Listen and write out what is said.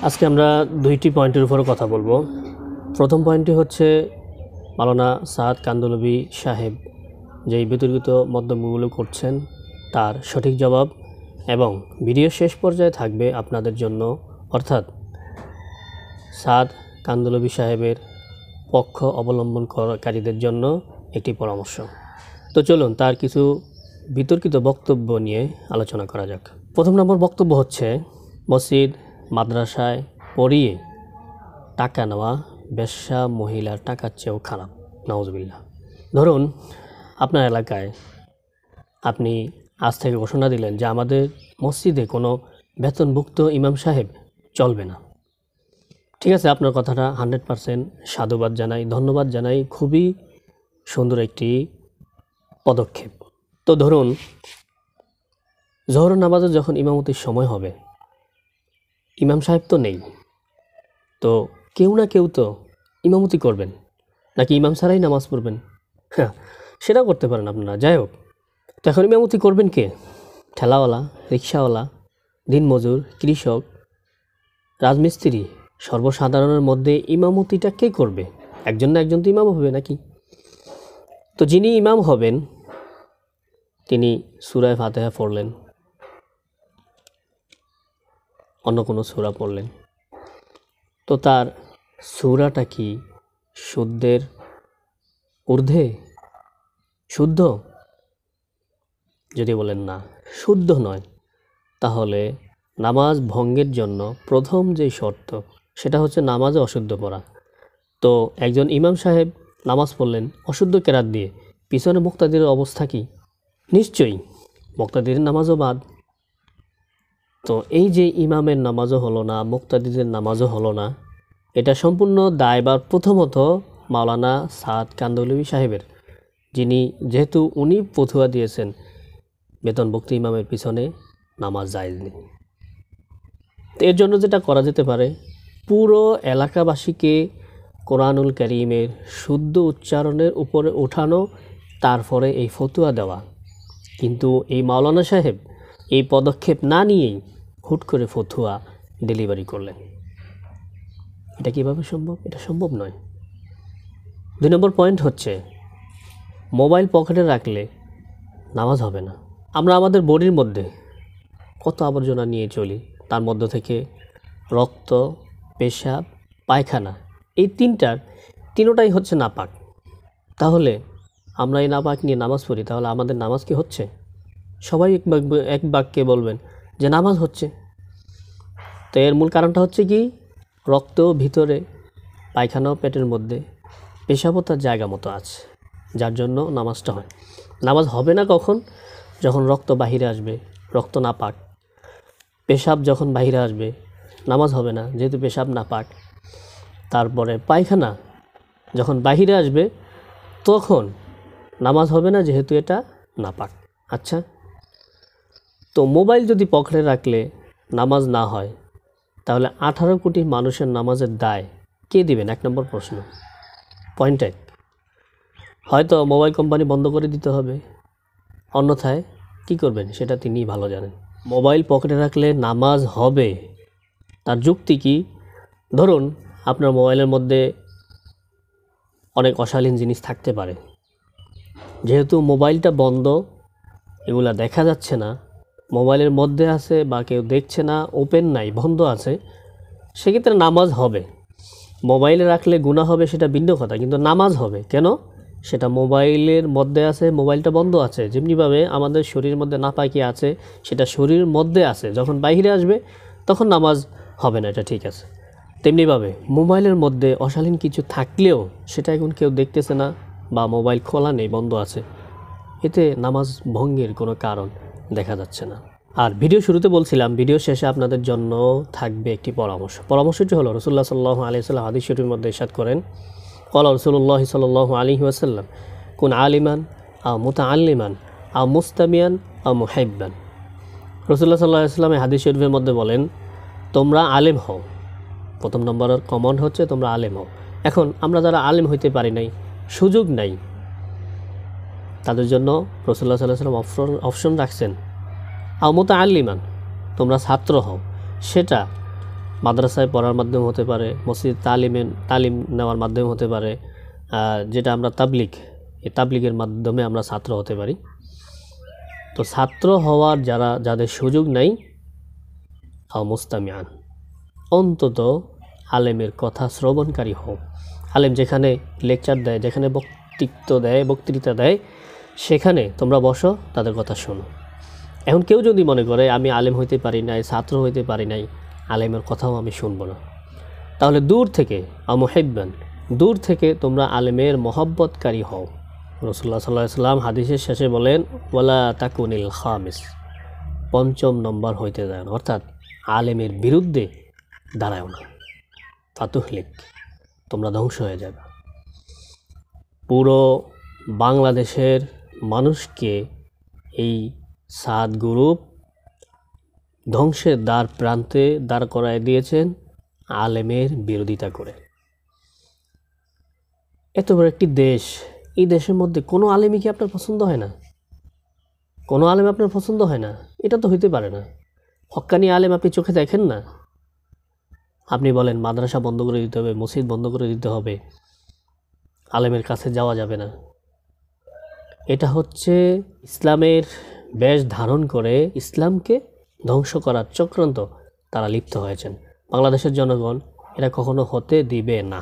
আজকে আমরা দুইটি পয়েন্টের উপর কথা বলবো। প্রথম পয়েন্টটি হচ্ছে মাওলানা সাদ কান্দলবি সাহেব যেই বিতর্কিত মন্তব্যগুলো করছেন তার সঠিক জবাব, এবং ভিডিও শেষ পর্যায়ে থাকবে আপনাদের জন্য, অর্থাৎ সাদ কান্দলবি সাহেবের পক্ষ অবলম্বনকারীদের জন্য একটি পরামর্শ। তো চলুন তার কিছু বিতর্কিত বক্তব্য নিয়ে আলোচনা করা যাক। প্রথম নম্বর বক্তব্য হচ্ছে, মসজিদ মাদ্রাসায় পড়িয়ে টাকা নেওয়া বেশ্যা মহিলার টাকার চেয়েও খারাপ। নাউজুবিল্লাহ। ধরুন আপনার এলাকায় আপনি আজ থেকে ঘোষণা দিলেন যে আমাদের মসজিদে কোনো বেতনভুক্ত ইমাম সাহেব চলবে না। ঠিক আছে, আপনার কথাটা 100% সাধুবাদ জানাই, ধন্যবাদ জানাই, খুবই সুন্দর একটি পদক্ষেপ। তো ধরুন জোহর নামাজে যখন ইমামতির সময় হবে, ইমাম সাহেব তো নেই, তো কেউ না কেউ তো ইমামতি করবেন, নাকি ইমাম ছাড়াই নামাজ পড়বেন? হ্যাঁ, সেটাও করতে পারেন আপনারা। যাই হোক, তো এখন ইমামতি করবেন কে? ঠেলাওয়ালা, রিক্সাওয়ালা, দিনমজুর, কৃষক, রাজমিস্ত্রি, সর্বসাধারণের মধ্যে ইমামতিটা কে করবে? একজন না একজন তো ইমাম হবে নাকি? তো যিনি ইমাম হবেন তিনি সূরা ফাতিহা পড়লেন, অন্য কোনো সূরা পড়লেন, তো তার সূরাটা কি শুদ্ধের ঊর্ধ্বে? শুদ্ধ? যদি বলেন না, শুদ্ধ নয়, তাহলে নামাজ ভঙ্গের জন্য প্রথম যে শর্ত সেটা হচ্ছে নামাজে অশুদ্ধ পড়া। তো একজন ইমাম সাহেব নামাজ পড়লেন অশুদ্ধ কেরাত দিয়ে, পিছনে মুক্তাদিরের অবস্থা কি? নিশ্চয়ই মুক্তাদিরের নামাজও বাদ। তো এই যে ইমামের নামাজও হলো না, মুক্তাদিরের নামাজও হলো না, এটা সম্পূর্ণ দায়ভার প্রথমত মাওলানা সাদ কান্দলবি সাহেবের, যেহেতু উনি ফতোয়া দিয়েছেন বেতনভুক্ত ইমামের পিছনে নামাজ জায়েজ নেই। তো এর জন্য যেটা করা যেতে পারে, পুরো এলাকাবাসীকে কোরআনুল কারীমের শুদ্ধ উচ্চারণের উপরে ওঠানো, তারপরে এই ফতোয়া দেওয়া। কিন্তু এই মাওলানা সাহেব এই পদক্ষেপ না নিয়েই হুট করে ফতোয়া ডেলিভারি করলেন। এটা কীভাবে সম্ভব? এটা সম্ভব নয়। 2 নম্বর পয়েন্ট হচ্ছে, মোবাইল পকেটে রাখলে নামাজ হবে না। আমরা আমাদের বডির মধ্যে কত আবর্জনা নিয়ে চলি, তার মধ্য থেকে রক্ত, পেশাব, পায়খানা, এই তিনোটাই হচ্ছে নাপাক। তাহলে আমরা এই নাপাক নিয়ে নামাজ পড়ি, তাহলে আমাদের নামাজ কি হচ্ছে? সবাই এক বাক্যে বলবেন যে নামাজ হচ্ছে। তো এর মূল কারণটা হচ্ছে কি? রক্ত ভিতরে, পায়খানাও পেটের মধ্যে, পেশাবও তার জায়গা মতো আছে, যার জন্য নামাজটা হয়। নামাজ হবে না কখন? যখন রক্ত বাহিরে আসবে, রক্ত নাপাক। পেশাব যখন বাহিরে আসবে, নামাজ হবে না, যেহেতু পেশাব নাপাক। তারপরে পায়খানা যখন বাহিরে আসবে, তখন নামাজ হবে না, যেহেতু এটা নাপাক। আচ্ছা, তো মোবাইল যদি পকেটে রাখলে নামাজ না হয়, তাহলে 18 কোটি মানুষের নামাজের দায় কে দিবেন? 1 নম্বর প্রশ্ন। পয়েন্ট 1, হয়তো মোবাইল কোম্পানি বন্ধ করে দিতে হবে, অন্যথায় কি করবেন সেটা তিনিই ভালো জানেন। মোবাইল পকেটে রাখলে নামাজ হবে, তার যুক্তি কি? ধরুন আপনার মোবাইলের মধ্যে অনেক অশালীন জিনিস থাকতে পারে, যেহেতু মোবাইলটা বন্ধ, এগুলা দেখা যাচ্ছে না, মোবাইলের মধ্যে আছে বা কেউ দেখছে না, ওপেন নাই, বন্ধ আছে, সেক্ষেত্রে নামাজ হবে। মোবাইলে রাখলে গুনাহ হবে সেটা ভিন্ন কথা, কিন্তু নামাজ হবে কেন? সেটা মোবাইলের মধ্যে আছে, মোবাইলটা বন্ধ আছে। যেমনিভাবে আমাদের শরীরের মধ্যে নাপাকি আছে, সেটা শরীরের মধ্যে আছে, যখন বাইরে আসবে তখন নামাজ হবে না, এটা ঠিক আছে। তেমনিভাবে মোবাইলের মধ্যে অশালীন কিছু থাকলেও সেটা এখন কেউ দেখতেছে না, বা মোবাইল খোলা নেই, বন্ধ আছে, এতে নামাজ ভঙ্গের কোনো কারণ দেখা যাচ্ছে না। আর ভিডিও শুরুতে বলছিলাম, ভিডিও শেষে আপনাদের জন্য থাকবে একটি পরামর্শটি হলো, রাসূলুল্লাহ সাল্লাল্লাহু আলাইহি ওয়াসাল্লাম হাদিস শরীফের মধ্যে ইরশাদ করেন, ক্বালা রাসূলুল্লাহ সাল্লাল্লাহু আলাইহি ওয়াসাল্লাম, কুন আলিমান আও মুতাআল্লিমান আও মুস্তামিয়ান আও মুহিব্বান। রাসূলুল্লাহ সাল্লাল্লাহু আলাইহি ওয়াসাল্লাম হাদিস শরীফের মধ্যে বলেন, তোমরা আলেম হও। প্রথম নম্বরের কমান্ড হচ্ছে তোমরা আলেম হও। এখন আমরা যারা আলেম হইতে পারি নাই, সুযোগ নাই, তাদের জন্য রাসূলুল্লাহ সাল্লাল্লাহু আলাইহি ওয়াসাল্লাম অপশন রাখছেন, আও মুতাআল্লিমান, তোমরা ছাত্র হও। সেটা মাদ্রাসায় পড়ার মাধ্যমে হতে পারে, মসজিদ তালিম নেওয়ার মাধ্যমে হতে পারে, যেটা আমরা তাবলিগ, এই তাবলিগের মাধ্যমে আমরা ছাত্র হতে পারি। তো ছাত্র হওয়ার যাদের সুযোগ নাই, মুস্তামিআন, অন্তত আলেমের কথা শ্রবণকারী হও। আলেম যেখানে লেকচার দেয়, যেখানে বক্তৃতা দেয়, সেখানে তোমরা বসো, তাদের কথা শোনো। এখন কেউ যদি মনে করে আমি আলেম হইতে পারি নাই, ছাত্র হইতে পারি নাই, আলেমের কথাও আমি শুনবো না, তাহলে দূর থেকে মুহিব্বান, দূর থেকে তোমরা আলেমের মহব্বতকারী হও। রাসূলুল্লাহ সাল্লাল্লাহু আলাইহি ওয়াসাল্লাম হাদিসের শেষে বলেন, ওয়ালা তাকুনিল খামিস, পঞ্চম নম্বর হইতে যায় না, অর্থাৎ আলেমের বিরুদ্ধে দাঁড়াও না, ফাতুহলিক, তোমরা ধ্বংস হয়ে যাবে। পুরো বাংলাদেশের মানুষকে এই 7 গ্রুপ ধ্বংসের প্রান্তে দাঁড় করায় দিয়েছেন আলেমের বিরোধিতা করে। এত বড় একটি দেশ, এই দেশের মধ্যে কোনো আলেমই কি আপনার পছন্দ হয় না? কোনো আলেম আপনার পছন্দ হয় না? এটা তো হইতে পারে না। হক্কানি আলেম আপনি চোখে দেখেন না? আপনি বলেন মাদ্রাসা বন্ধ করে দিতে হবে, মসজিদ বন্ধ করে দিতে হবে, আলেমের কাছে যাওয়া যাবে না। এটা হচ্ছে ইসলামের বেশ ধারণ করে ইসলামকে ধ্বংস করার চক্রান্ত তারা লিপ্ত হয়েছেন। বাংলাদেশের জনগণ এটা কখনো হতে দিবে না।